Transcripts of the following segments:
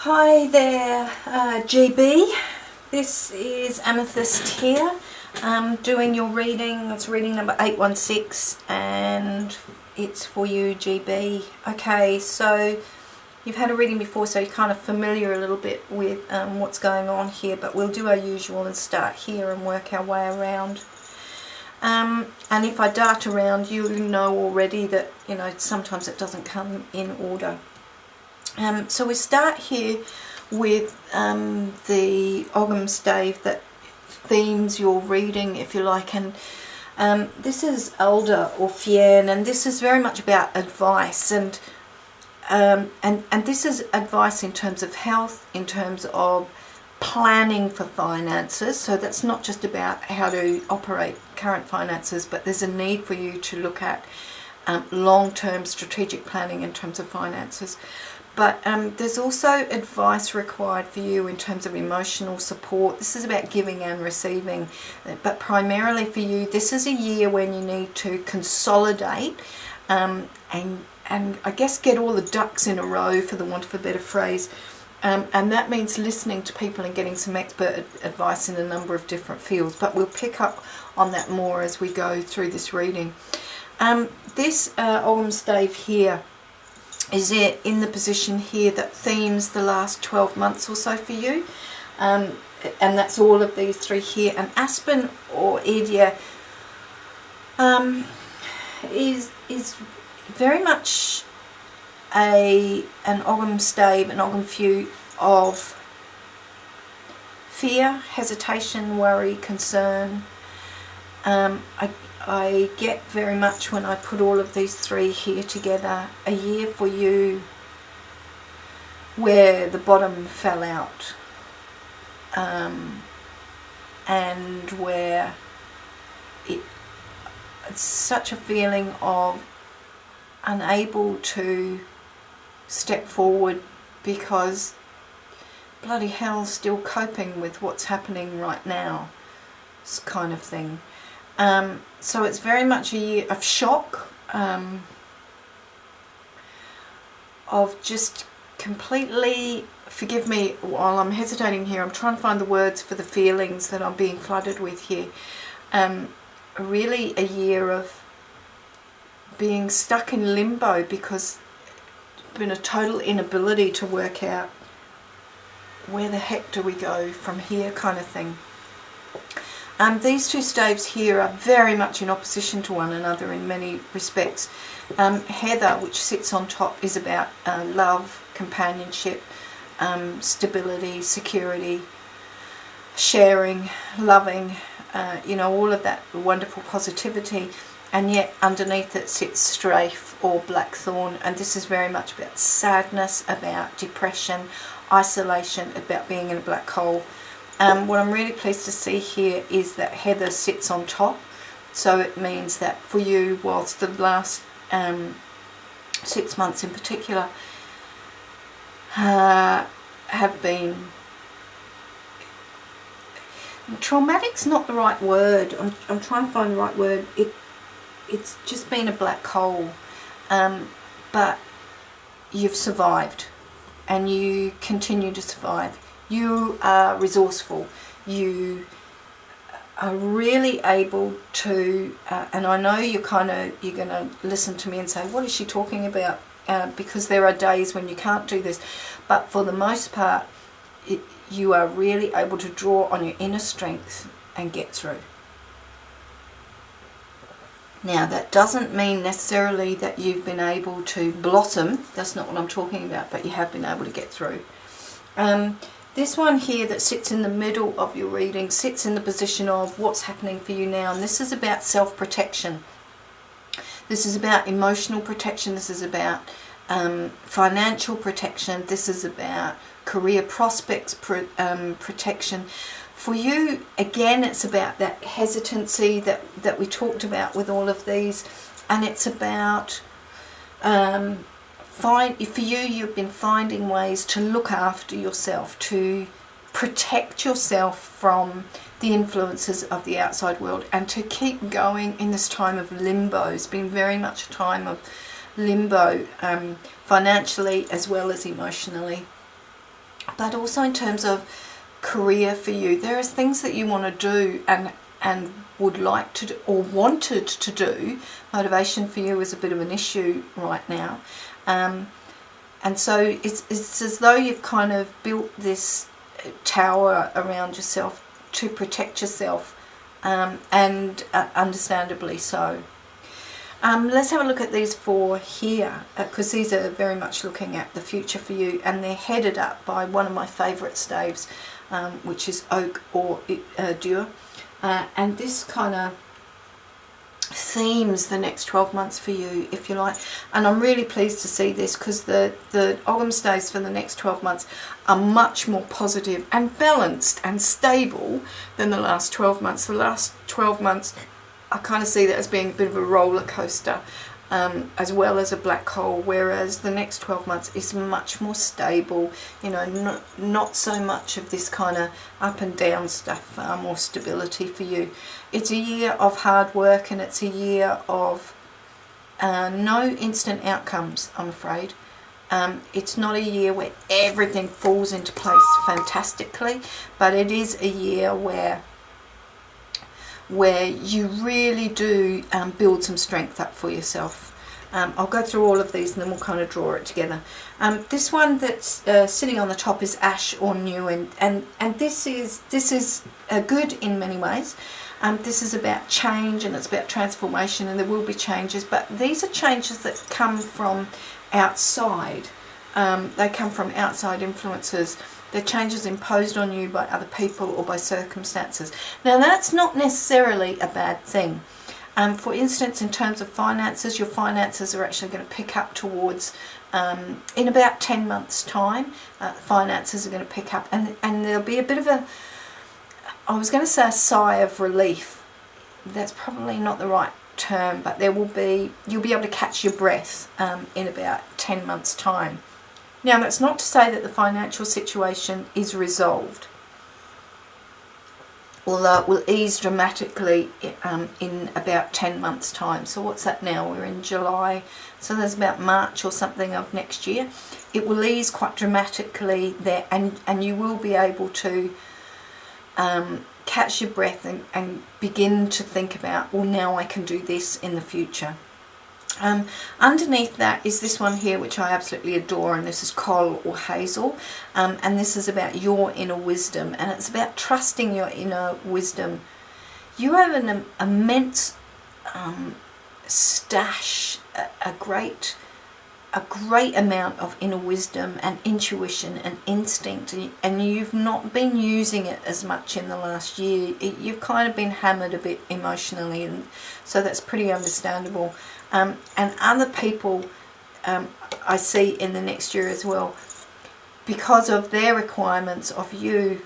Hi there, GB. This is Amethyst here, doing your reading. It's reading number 816 and it's for you, GB. Okay, so you've had a reading before, so you're kind of familiar a little bit with what's going on here, but we'll do our usual and start here and work our way around. And if I dart around, you know already that, you know, sometimes it doesn't come in order. So we start here with the Ogham stave that themes your reading, if you like, and this is Elder or Fien, and this is very much about advice, and this is advice in terms of health, in terms of planning for finances. So that's not just about how to operate current finances, but there's a need for you to look at long-term strategic planning in terms of finances. But there's also advice required for you in terms of emotional support. This is about giving and receiving. But primarily for you, this is a year when you need to consolidate and I guess get all the ducks in a row, for the want of a better phrase. And that means listening to people and getting some expert advice in a number of different fields. But we'll pick up on that more as we go through this reading. This Ogham stave here is it in the position here that themes the last 12 months or so for you, and that's all of these three here. And Aspen or Edia is very much an Ogham stave, an Ogham view of fear, hesitation, worry, concern. I get very much, when I put all of these three here together, a year for you where the bottom fell out, and where it's such a feeling of unable to step forward because bloody hell, still coping with what's happening right now, this kind of thing. So it's very much a year of shock, of just completely, forgive me while I'm hesitating here, I'm trying to find the words for the feelings that I'm being flooded with here. Really a year of being stuck in limbo because there's been a total inability to work out where the heck do we go from here, kind of thing. These two staves here are very much in opposition to one another in many respects. Heather, which sits on top, is about love, companionship, stability, security, sharing, loving, you know, all of that wonderful positivity. And yet underneath it sits strafe or blackthorn, and this is very much about sadness, about depression, isolation, about being in a black hole. What I'm really pleased to see here is that Heather sits on top, so it means that for you, whilst the last 6 months in particular have been traumatic's not the right word, I'm trying to find the right word, it's just been a black hole, but you've survived and you continue to survive. You are resourceful, you are really able to, and I know you're going to listen to me and say, what is she talking about? Because there are days when you can't do this, but for the most part, you are really able to draw on your inner strength and get through. Now, that doesn't mean necessarily that you've been able to blossom, that's not what I'm talking about, but you have been able to get through. This one here that sits in the middle of your reading sits in the position of what's happening for you now, and this is about self-protection. This is about emotional protection, this is about financial protection, this is about career prospects protection. For you, again, it's about that hesitancy that we talked about with all of these, and it's about for you, you've been finding ways to look after yourself, to protect yourself from the influences of the outside world, and to keep going in this time of limbo. It's been very much a time of limbo, financially as well as emotionally. but also in terms of career for you. There is things that you want to do and would like to do or wanted to do. Motivation for you is a bit of an issue right now. And so it's as though you've kind of built this tower around yourself to protect yourself, and understandably so. Let's have a look at these 4 here, because these are very much looking at the future for you, and they're headed up by one of my favourite staves, which is oak or dur, and this kind of themes the next 12 months for you, if you like. And I'm really pleased to see this, because the Ogham staves for the next 12 months are much more positive and balanced and stable than the last 12 months. The last 12 months, I kind of see that as being a bit of a roller coaster, as well as a black hole, whereas the next 12 months is much more stable, you know, not so much of this kind of up and down stuff, far more stability for you. It's a year of hard work, and it's a year of no instant outcomes, I'm afraid. It's not a year where everything falls into place fantastically, but it is a year where you really do build some strength up for yourself. I'll go through all of these and then we'll kind of draw it together. This one that's sitting on the top is ash or new, and this is good in many ways. This is about change, and it's about transformation, and there will be changes, but these are changes that come from outside. They come from outside influences. They're changes imposed on you by other people or by circumstances. Now, that's not necessarily a bad thing. For instance, in terms of finances, your finances are actually going to pick up towards, in about 10 months' time, finances are going to pick up, and there'll be a bit of a, I was going to say a sigh of relief. That's probably not the right term, but you'll be able to catch your breath in about 10 months' time. Now, that's not to say that the financial situation is resolved, although it will ease dramatically in about 10 months' time. So what's that now? We're in July, so there's about March or something of next year. It will ease quite dramatically there, and you will be able to catch your breath and begin to think about, well, now I can do this in the future. Underneath that is this one here, which I absolutely adore, and this is coral or hazel, and this is about your inner wisdom, and it's about trusting your inner wisdom. You have an immense stash, a great amount of inner wisdom and intuition and instinct, and you've not been using it as much in the last year. You've kind of been hammered a bit emotionally, and so that's pretty understandable. And other people I see in the next year as well, because of their requirements of you,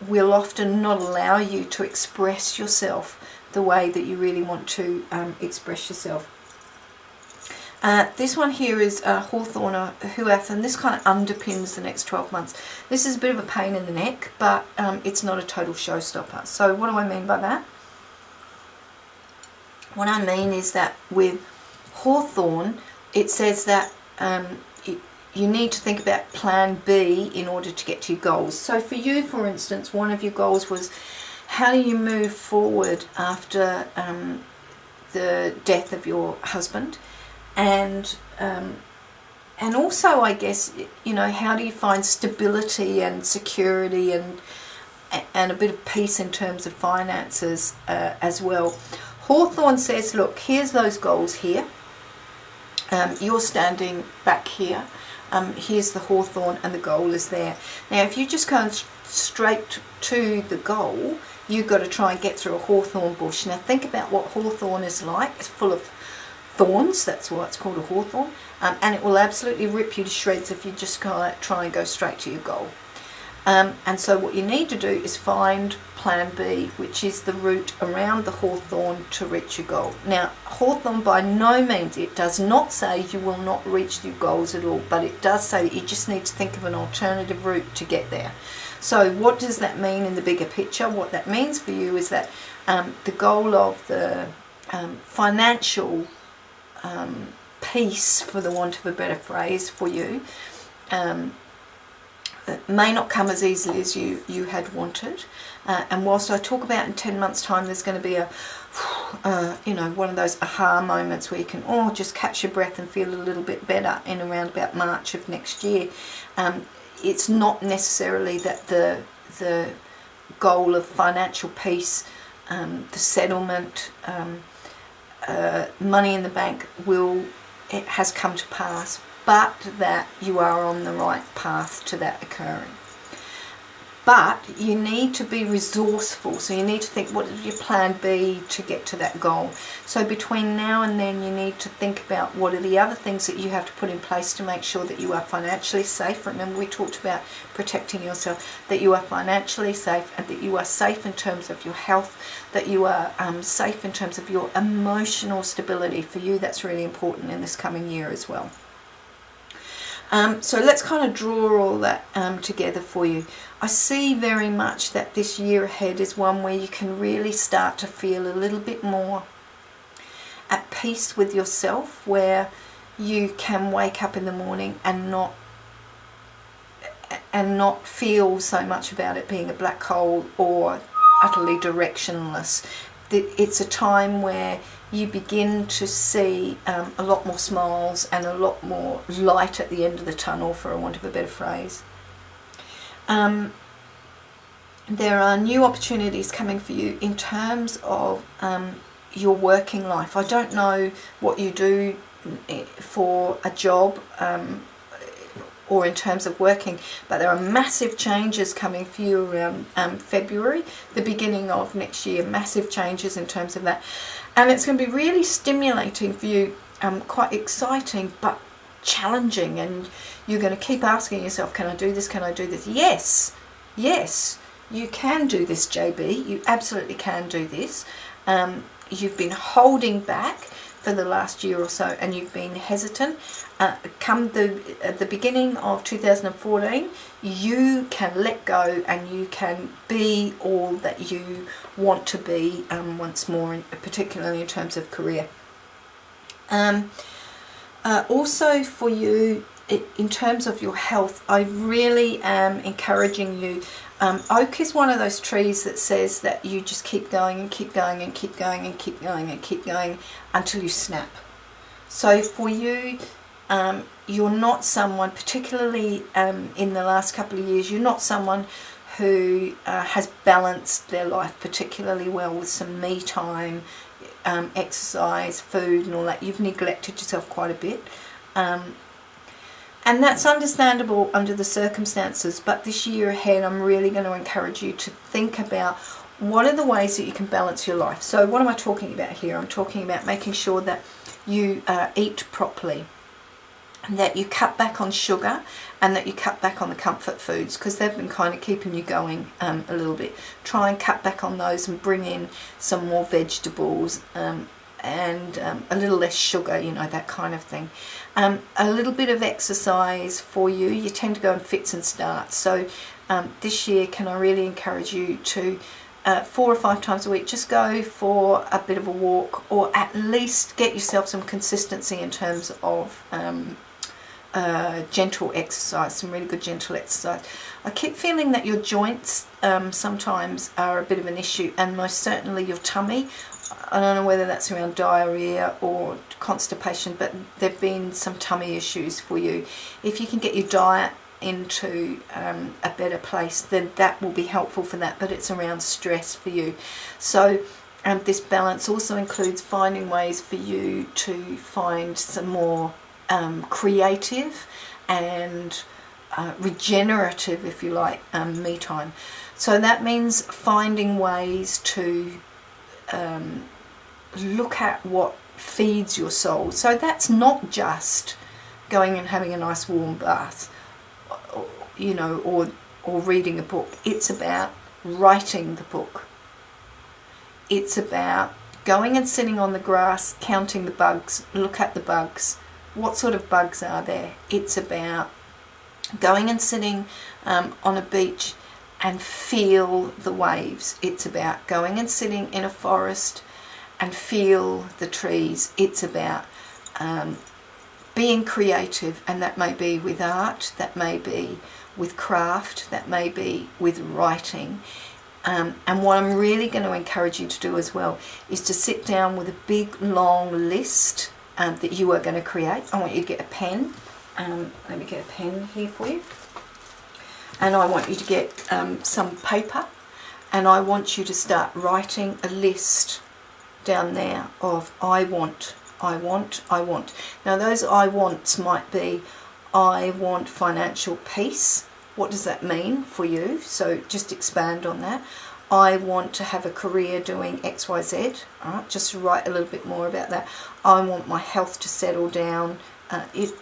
will often not allow you to express yourself the way that you really want to express yourself. This one here is Hawthorn or Huath, and this kind of underpins the next 12 months. This is a bit of a pain in the neck, but it's not a total showstopper. So what do I mean by that? What I mean is that with Hawthorn, it says that you need to think about plan B in order to get to your goals. So for you, for instance, one of your goals was, how do you move forward after the death of your husband? And also, I guess, you know, how do you find stability and security and a bit of peace in terms of finances as well? Hawthorn says, look, here's those goals here. You're standing back here. Here's the hawthorn, and the goal is there. Now, if you just go straight to the goal, you've got to try and get through a hawthorn bush. Now, think about what hawthorn is like. It's full of thorns. That's why it's called a hawthorn. And it will absolutely rip you to shreds if you just try and go straight to your goal. And so what you need to do is find plan B, which is the route around the hawthorn to reach your goal. Now, hawthorn, by no means, it does not say you will not reach your goals at all, but it does say that you just need to think of an alternative route to get there. So what does that mean in the bigger picture? What that means for you is that the goal of the financial peace, for the want of a better phrase for you, it may not come as easily as you had wanted. And whilst I talk about in 10 months' time, there's going to be a, one of those aha moments where you can just catch your breath and feel a little bit better in around about March of next year. It's not necessarily that the goal of financial peace, the settlement, money in the bank it has come to pass, but that you are on the right path to that occurring. But you need to be resourceful, so you need to think, what is your plan B to get to that goal? So between now and then, you need to think about what are the other things that you have to put in place to make sure that you are financially safe. Remember, we talked about protecting yourself, that you are financially safe, and that you are safe in terms of your health, that you are safe in terms of your emotional stability. For you, that's really important in this coming year as well. So let's kind of draw all that together for you. I see very much that this year ahead is one where you can really start to feel a little bit more at peace with yourself, where you can wake up in the morning and not feel so much about it being a black hole or utterly directionless. It's a time where you begin to see a lot more smiles and a lot more light at the end of the tunnel, for want of a better phrase. There are new opportunities coming for you in terms of your working life. I don't know what you do for a job or in terms of working, but there are massive changes coming for you around February, the beginning of next year, massive changes in terms of that. And it's going to be really stimulating for you, quite exciting, but challenging. And you're going to keep asking yourself, can I do this? Can I do this? Yes, you can do this, JB. You absolutely can do this. You've been holding back for the last year or so, and you've been hesitant. Come the beginning of 2014, you can let go and you can be all that you want to be once more, particularly in terms of career. Also for you, in terms of your health, I really am encouraging you. Oak is one of those trees that says that you just keep going and keep going and keep going and keep going and keep going until you snap. So for you, you're not someone, particularly in the last couple of years, you're not someone who has balanced their life particularly well with some me time, exercise, food and all that. You've neglected yourself quite a bit. And that's understandable under the circumstances, but this year ahead I'm really going to encourage you to think about what are the ways that you can balance your life. So what am I talking about here? I'm talking about making sure that you eat properly, and that you cut back on sugar, and that you cut back on the comfort foods, because they've been kind of keeping you going a little bit. Try and cut back on those and bring in some more vegetables and a little less sugar, that kind of thing. A little bit of exercise for you. You tend to go in fits and starts. So this year, can I really encourage you to 4 or 5 times a week, just go for a bit of a walk, or at least get yourself some consistency in terms of gentle exercise, some really good gentle exercise. I keep feeling that your joints sometimes are a bit of an issue, and most certainly your tummy. I don't know whether that's around diarrhea or constipation, but there have been some tummy issues for you. If you can get your diet into a better place, then that will be helpful for that, but it's around stress for you. So this balance also includes finding ways for you to find some more creative and regenerative, if you like, me time. So that means finding ways to look at what feeds your soul. So that's not just going and having a nice warm bath, or reading a book. It's about writing the book. It's about going and sitting on the grass, counting the bugs, look at the bugs. What sort of bugs are there? It's about going and sitting on a beach and feel the waves. It's about going and sitting in a forest and feel the trees. It's about being creative, and that may be with art, that may be with craft, that may be with writing. And what I'm really going to encourage you to do as well is to sit down with a big long list that you are going to create. I want you to get a pen. Let me get a pen here for you. And I want you to get some paper, and I want you to start writing a list down there of I want, I want, I want. Now those I wants might be, I want financial peace. What does that mean for you? So just expand on that. I want to have a career doing XYZ. All right, just write a little bit more about that. I want my health to settle down.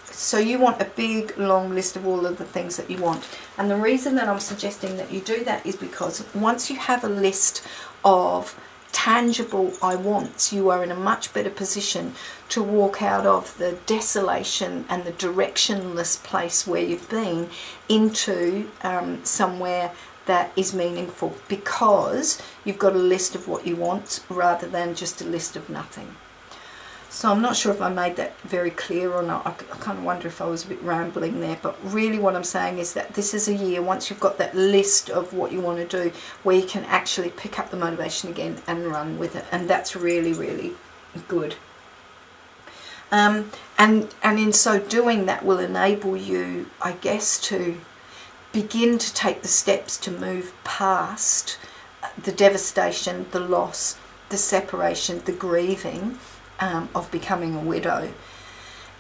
So you want a big long list of all of the things that you want. And the reason that I'm suggesting that you do that is because once you have a list of tangible I wants, you are in a much better position to walk out of the desolation and the directionless place where you've been into somewhere that is meaningful, because you've got a list of what you want rather than just a list of nothing. So I'm not sure if I made that very clear or not. I kind of wonder if I was a bit rambling there, but really what I'm saying is that this is a year, once you've got that list of what you want to do, where you can actually pick up the motivation again and run with it, and that's really, really good. And in so doing, that will enable you, I guess, to begin to take the steps to move past the devastation, the loss, the separation, the grieving of becoming a widow.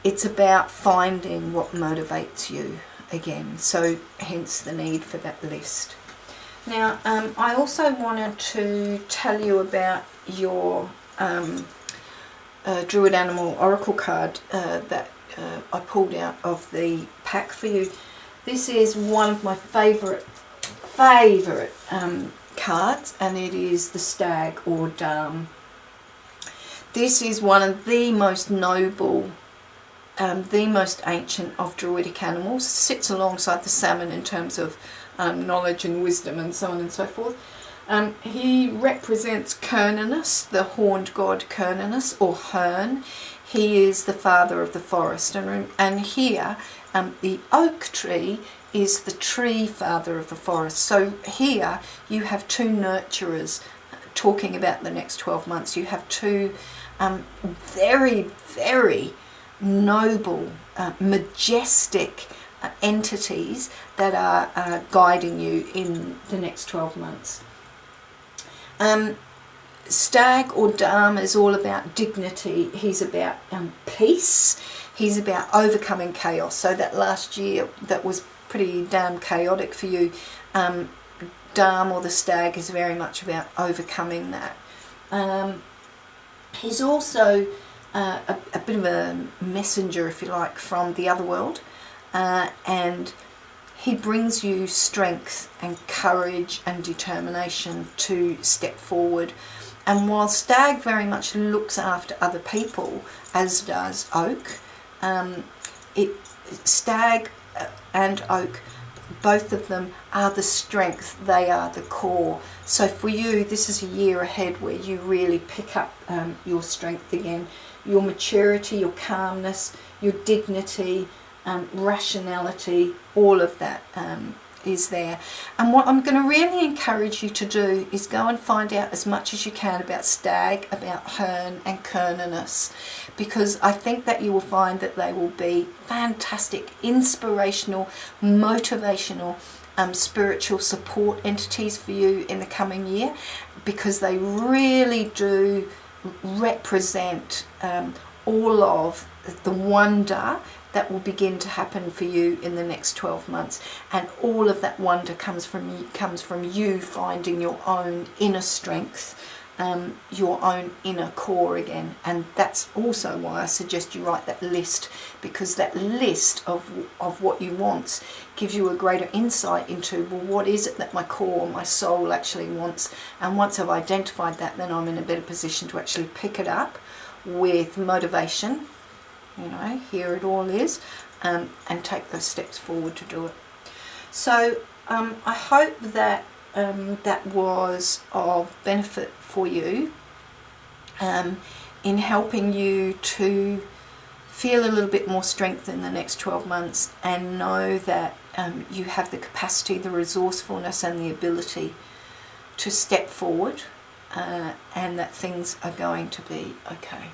It's about finding what motivates you again. So hence the need for that list. Now, I also wanted to tell you about your Druid Animal Oracle card that I pulled out of the pack for you. This is one of my favourite cards, and it is the Stag or Dam. This is one of the most noble, the most ancient of Druidic animals. Sits alongside the salmon in terms of knowledge and wisdom and so on and so forth. He represents Cernunnos, the horned god Cernunnos, or Hern. He is the father of the forest, and here the oak tree is the tree father of the forest. So here you have two nurturers talking about the next 12 months. You have two very, very noble, majestic entities that are guiding you in the next 12 months. Stag or Dam is all about dignity. He's about peace. He's about overcoming chaos. So that last year that was pretty damn chaotic for you, Dam or the Stag is very much about overcoming that. He's also a bit of a messenger, if you like, from the other world, and he brings you strength and courage and determination to step forward. And while Stag very much looks after other people, as does Oak, Stag and Oak, both of them are the strength, they are the core. So for you, this is a year ahead where you really pick up your strength again, your maturity, your calmness, your dignity, rationality, all of that is there. And what I'm going to really encourage you to do is go and find out as much as you can about Stag, about Hern and Cernunnos, because I think that you will find that they will be fantastic, inspirational, motivational, spiritual support entities for you in the coming year, because they really do represent all of the wonder that will begin to happen for you in the next 12 months. And all of that wonder comes from you finding your own inner strength, your own inner core again. And that's also why I suggest you write that list, because that list of what you want gives you a greater insight into, well, what is it that my core, my soul actually wants? And once I've identified that, then I'm in a better position to actually pick it up with motivation. You know, here it all is, and take those steps forward to do it. So I hope that that was of benefit for you in helping you to feel a little bit more strength in the next 12 months, and know that you have the capacity, the resourcefulness and the ability to step forward, and that things are going to be okay.